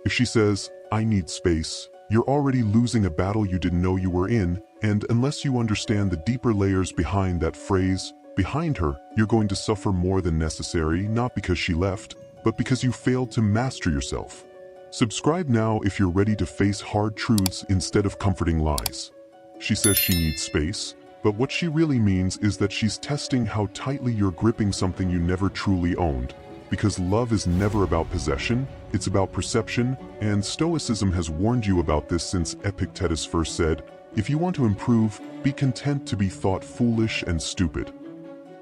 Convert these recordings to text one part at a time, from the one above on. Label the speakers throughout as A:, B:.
A: If she says, "I need space," you're already losing a battle you didn't know you were in, and unless you understand the deeper layers behind that phrase, behind her, you're going to suffer more than necessary, not because she left, but because you failed to master yourself. Subscribe now if you're ready to face hard truths instead of comforting lies. She says she needs space, but what she really means is that she's testing how tightly you're gripping something you never truly owned. Because love is never about possession, it's about perception, and Stoicism has warned you about this since Epictetus first said, "If you want to improve, be content to be thought foolish and stupid."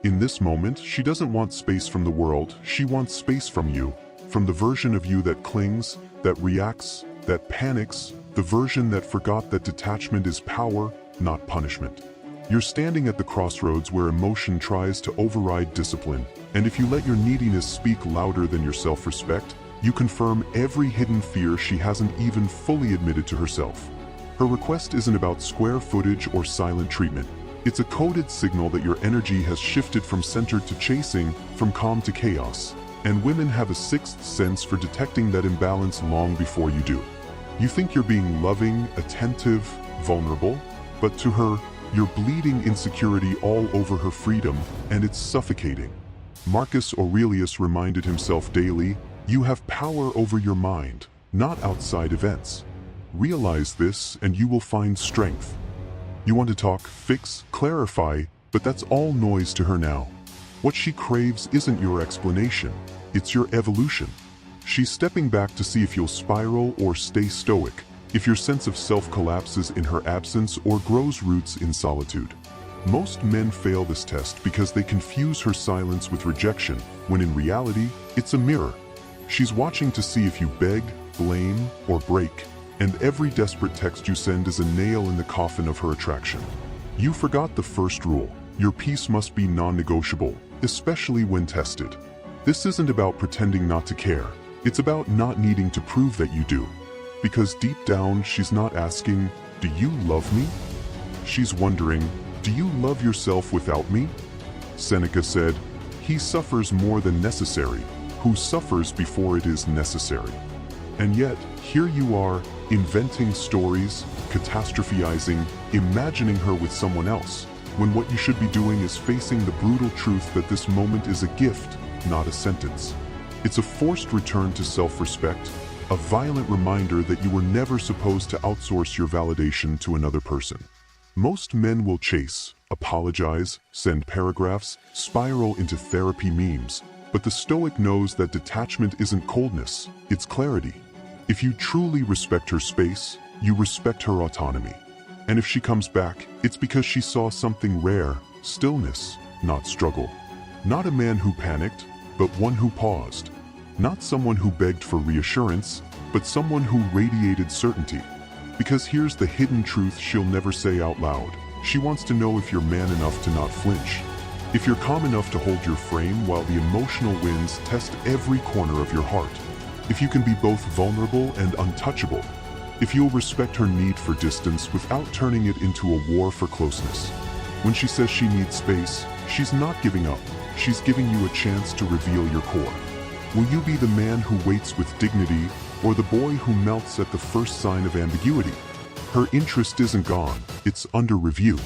A: In this moment, she doesn't want space from the world, she wants space from you. From the version of you that clings, that reacts, that panics, the version that forgot that detachment is power, not punishment. You're standing at the crossroads where emotion tries to override discipline, and if you let your neediness speak louder than your self-respect, you confirm every hidden fear she hasn't even fully admitted to herself. Her request isn't about square footage or silent treatment. It's a coded signal that your energy has shifted from centered to chasing, from calm to chaos. And women have a sixth sense for detecting that imbalance long before you do. You think you're being loving, attentive, vulnerable, but to her, you're bleeding insecurity all over her freedom, and it's suffocating. Marcus Aurelius reminded himself daily, "You have power over your mind, not outside events. Realize this and you will find strength." You want to talk, fix, clarify, but that's all noise to her now. What she craves isn't your explanation, it's your evolution. She's stepping back to see if you'll spiral or stay stoic, if your sense of self collapses in her absence or grows roots in solitude. Most men fail this test because they confuse her silence with rejection, when in reality, it's a mirror. She's watching to see if you beg, blame, or break, and every desperate text you send is a nail in the coffin of her attraction. You forgot the first rule. Your peace must be non-negotiable, especially when tested. This isn't about pretending not to care. It's about not needing to prove that you do. Because deep down, she's not asking, "Do you love me?" She's wondering, "Do you love yourself without me?" Seneca said, "He suffers more than necessary, who suffers before it is necessary." And yet, here you are, inventing stories, catastrophizing, imagining her with someone else, when what you should be doing is facing the brutal truth that this moment is a gift, not a sentence. It's a forced return to self-respect, a violent reminder that you were never supposed to outsource your validation to another person. Most men will chase, apologize, send paragraphs, spiral into therapy memes, but the Stoic knows that detachment isn't coldness, it's clarity. If you truly respect her space, you respect her autonomy. And if she comes back, it's because she saw something rare, stillness, not struggle. Not a man who panicked, but one who paused. Not someone who begged for reassurance, but someone who radiated certainty. Because here's the hidden truth she'll never say out loud. She wants to know if you're man enough to not flinch. If you're calm enough to hold your frame while the emotional winds test every corner of your heart. If you can be both vulnerable and untouchable. If you'll respect her need for distance without turning it into a war for closeness. When she says she needs space, she's not giving up. She's giving you a chance to reveal your core. Will you be the man who waits with dignity, or the boy who melts at the first sign of ambiguity? Her interest isn't gone, it's under review.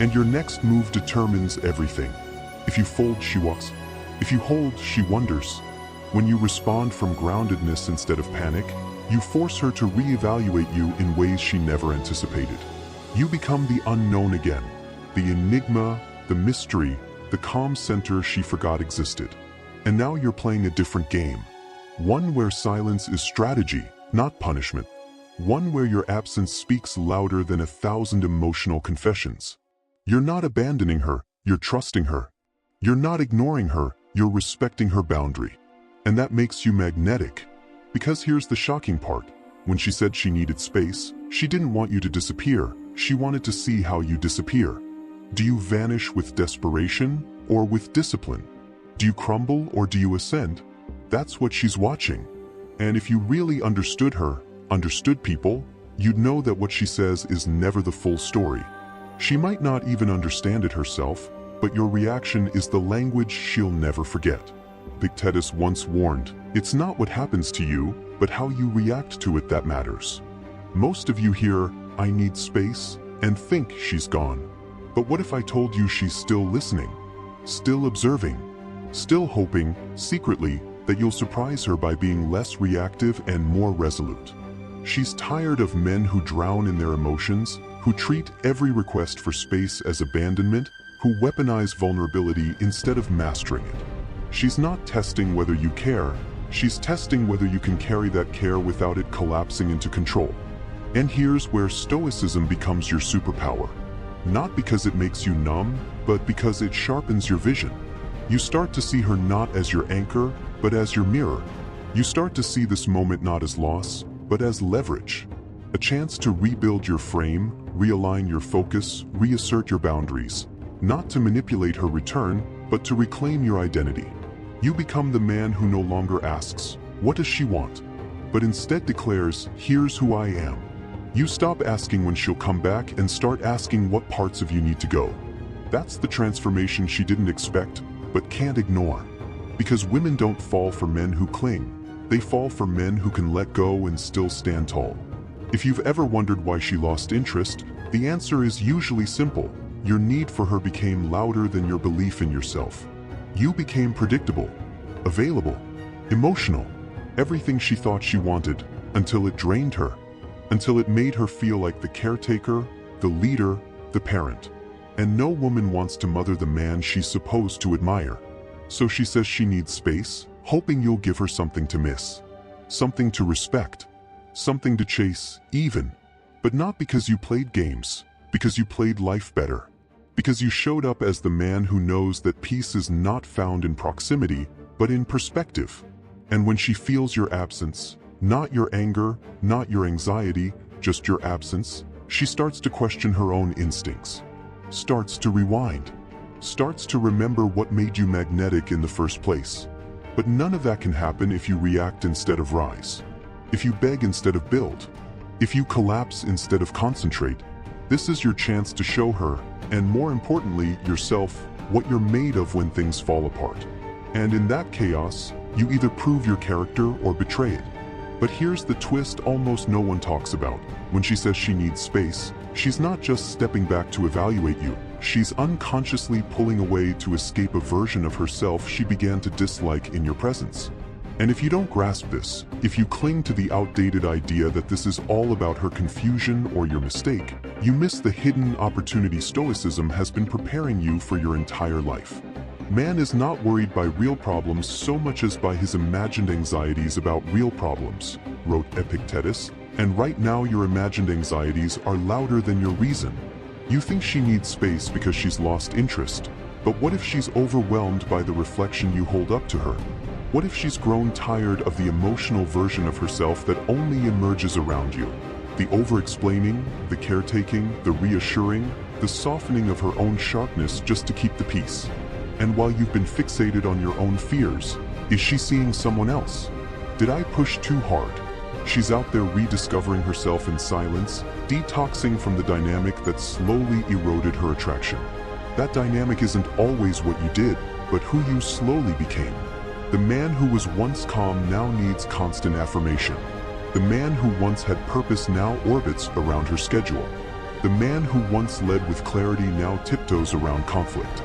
A: And your next move determines everything. If you fold, she walks. If you hold, she wonders. When you respond from groundedness instead of panic, you force her to reevaluate you in ways she never anticipated. You become the unknown again, the enigma, the mystery, the calm center she forgot existed. And now you're playing a different game. One where silence is strategy, not punishment. One where your absence speaks louder than 1,000 emotional confessions. You're not abandoning her, you're trusting her. You're not ignoring her, you're respecting her boundary. And that makes you magnetic. Because here's the shocking part. When she said she needed space, she didn't want you to disappear. She wanted to see how you disappear. Do you vanish with desperation or with discipline? Do you crumble or do you ascend? That's what she's watching. And if you really understood her, understood people, you'd know that what she says is never the full story. She might not even understand it herself, but your reaction is the language she'll never forget. Epictetus once warned, "It's not what happens to you, but how you react to it that matters. Most of you hear, "I need space," and think she's gone. But what if I told you she's still listening, still observing, still hoping, secretly, that you'll surprise her by being less reactive and more resolute? She's tired of men who drown in their emotions, who treat every request for space as abandonment, who weaponize vulnerability instead of mastering it. She's not testing whether you care, she's testing whether you can carry that care without it collapsing into control. And here's where Stoicism becomes your superpower. Not because it makes you numb, but because it sharpens your vision. You start to see her not as your anchor, but as your mirror. You start to see this moment not as loss, but as leverage. A chance to rebuild your frame, realign your focus, reassert your boundaries. Not to manipulate her return, but to reclaim your identity. You become the man who no longer asks, "What does she want?" but instead declares, "Here's who I am." You stop asking when she'll come back and start asking what parts of you need to go. That's the transformation she didn't expect, but can't ignore. Because women don't fall for men who cling. They fall for men who can let go and still stand tall. If you've ever wondered why she lost interest, the answer is usually simple. Your need for her became louder than your belief in yourself. You became predictable, available, emotional, everything she thought she wanted, until it drained her. Until it made her feel like the caretaker, the leader, the parent. And no woman wants to mother the man she's supposed to admire. So she says she needs space, hoping you'll give her something to miss. Something to respect. Something to chase, even. But not because you played games, because you played life better. Because you showed up as the man who knows that peace is not found in proximity, but in perspective. And when she feels your absence, not your anger, not your anxiety, just your absence, she starts to question her own instincts. Starts to rewind. Starts to remember what made you magnetic in the first place. But none of that can happen if you react instead of rise. If you beg instead of build. If you collapse instead of concentrate. This is your chance to show her, and more importantly, yourself, what you're made of when things fall apart. And in that chaos, you either prove your character or betray it. But here's the twist almost no one talks about. When she says she needs space, she's not just stepping back to evaluate you. She's unconsciously pulling away to escape a version of herself she began to dislike in your presence. And if you don't grasp this, if you cling to the outdated idea that this is all about her confusion or your mistake, you miss the hidden opportunity Stoicism has been preparing you for your entire life. Man is not worried by real problems so much as by his imagined anxieties about real problems, wrote Epictetus, and right now your imagined anxieties are louder than your reason. You think she needs space because she's lost interest, but what if she's overwhelmed by the reflection you hold up to her? What if she's grown tired of the emotional version of herself that only emerges around you? The over-explaining, the caretaking, the reassuring, the softening of her own sharpness just to keep the peace. And while you've been fixated on your own fears, is she seeing someone else? Did I push too hard? She's out there rediscovering herself in silence, detoxing from the dynamic that slowly eroded her attraction. That dynamic isn't always what you did, but who you slowly became. The man who was once calm now needs constant affirmation. The man who once had purpose now orbits around her schedule. The man who once led with clarity now tiptoes around conflict.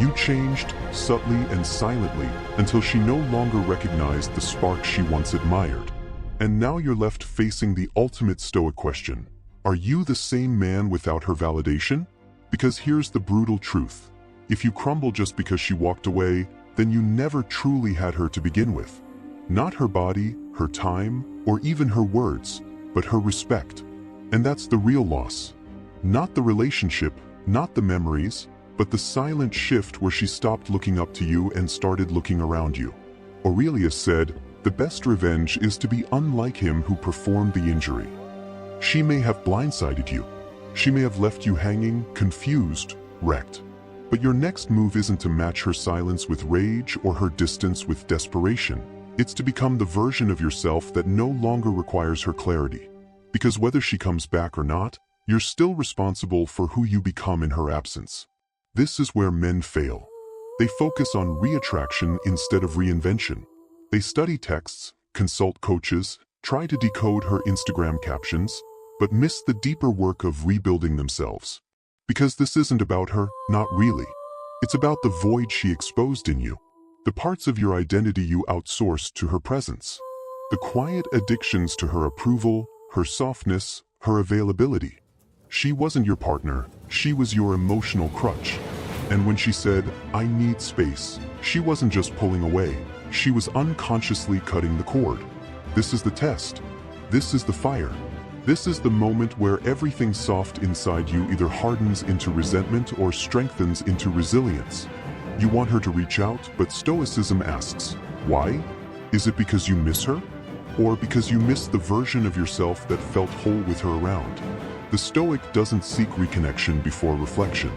A: You changed, subtly and silently, until she no longer recognized the spark she once admired. And now you're left facing the ultimate Stoic question. Are you the same man without her validation? Because here's the brutal truth. If you crumble just because she walked away, then you never truly had her to begin with. Not her body, her time, or even her words, but her respect. And that's the real loss. Not the relationship, not the memories, but the silent shift where she stopped looking up to you and started looking around you. Aurelius said, "The best revenge is to be unlike him who performed the injury." She may have blindsided you. She may have left you hanging, confused, wrecked. But your next move isn't to match her silence with rage or her distance with desperation. It's to become the version of yourself that no longer requires her clarity. Because whether she comes back or not, you're still responsible for who you become in her absence. This is where men fail. They focus on reattraction instead of reinvention. They study texts, consult coaches, try to decode her Instagram captions, but miss the deeper work of rebuilding themselves. Because this isn't about her, not really. It's about the void she exposed in you, the parts of your identity you outsourced to her presence, the quiet addictions to her approval, her softness, her availability. She wasn't your partner, she was your emotional crutch. And when she said, "I need space," she wasn't just pulling away, she was unconsciously cutting the cord. This is the test. This is the fire. This is the moment where everything soft inside you either hardens into resentment or strengthens into resilience. You want her to reach out, but Stoicism asks, why? Is it because you miss her? Or because you miss the version of yourself that felt whole with her around? The Stoic doesn't seek reconnection before reflection.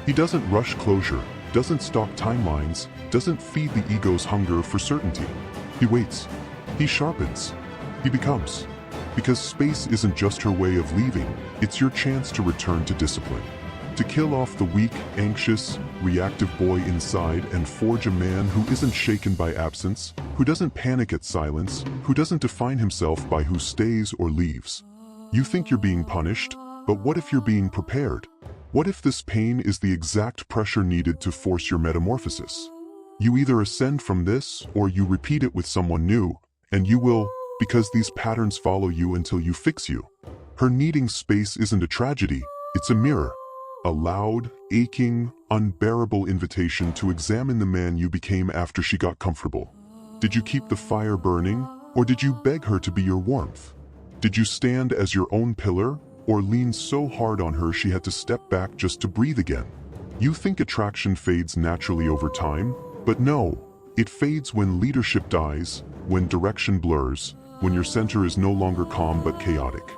A: He doesn't rush closure, doesn't stalk timelines, doesn't feed the ego's hunger for certainty. He waits. He sharpens. He becomes. Because space isn't just her way of leaving, it's your chance to return to discipline. To kill off the weak, anxious, reactive boy inside and forge a man who isn't shaken by absence, who doesn't panic at silence, who doesn't define himself by who stays or leaves. You think you're being punished, but what if you're being prepared? What if this pain is the exact pressure needed to force your metamorphosis? You either ascend from this or you repeat it with someone new, and you will, because these patterns follow you until you fix you. Her needing space isn't a tragedy, it's a mirror. A loud, aching, unbearable invitation to examine the man you became after she got comfortable. Did you keep the fire burning, or did you beg her to be your warmth? Did you stand as your own pillar, or lean so hard on her she had to step back just to breathe again? You think attraction fades naturally over time, but no, it fades when leadership dies, when direction blurs, when your center is no longer calm but chaotic.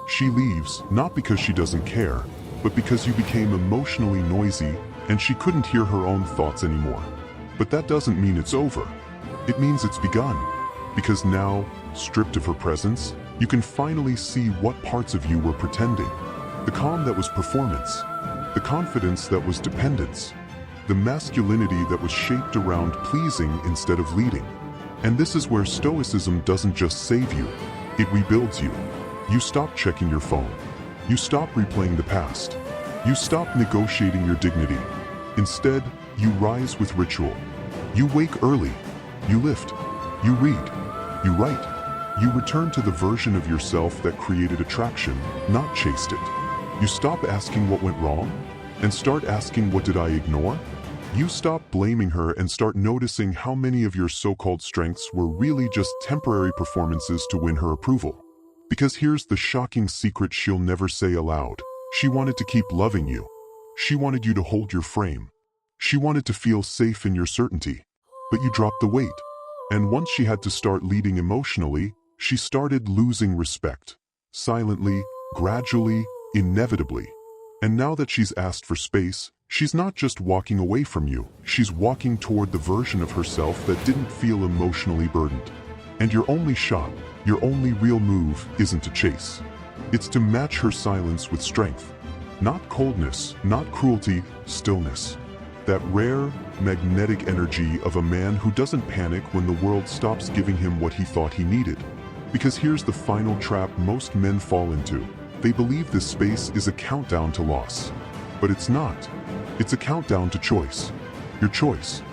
A: She leaves, not because she doesn't care, but because you became emotionally noisy and she couldn't hear her own thoughts anymore. But that doesn't mean it's over. It means it's begun. Because now, stripped of her presence, you can finally see what parts of you were pretending. The calm that was performance, the confidence that was dependence, the masculinity that was shaped around pleasing instead of leading. And this is where Stoicism doesn't just save you, it rebuilds you. You stop checking your phone. You stop replaying the past. You stop negotiating your dignity. Instead, you rise with ritual. You wake early. You lift. You read. You write. You return to the version of yourself that created attraction, not chased it. You stop asking what went wrong, and start asking what did I ignore? You stop blaming her and start noticing how many of your so-called strengths were really just temporary performances to win her approval. Because here's the shocking secret she'll never say aloud. She wanted to keep loving you. She wanted you to hold your frame. She wanted to feel safe in your certainty. But you dropped the weight. And once she had to start leading emotionally, she started losing respect. Silently, gradually, inevitably. And now that she's asked for space, she's not just walking away from you, she's walking toward the version of herself that didn't feel emotionally burdened. And your only shot, your only real move isn't to chase. It's to match her silence with strength. Not coldness, not cruelty, stillness. That rare, magnetic energy of a man who doesn't panic when the world stops giving him what he thought he needed. Because here's the final trap most men fall into. They believe this space is a countdown to loss. But it's not. It's a countdown to choice. Your choice.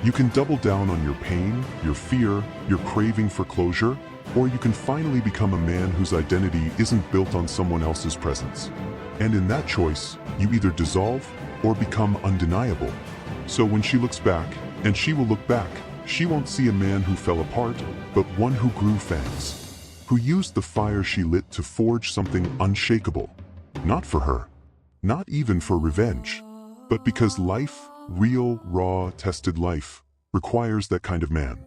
A: You can double down on your pain, your fear, your craving for closure, or you can finally become a man whose identity isn't built on someone else's presence. And in that choice, you either dissolve or become undeniable. So when she looks back, and she will look back, she won't see a man who fell apart, but one who grew fangs, who used the fire she lit to forge something unshakable. Not for her, not even for revenge, but because life, real, raw, tested life, requires that kind of man.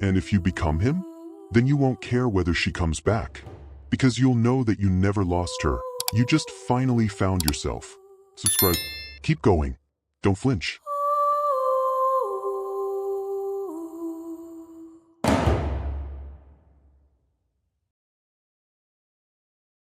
A: And if you become him, then you won't care whether she comes back, because you'll know that you never lost her. You just finally found yourself. Subscribe. Keep going. Don't flinch.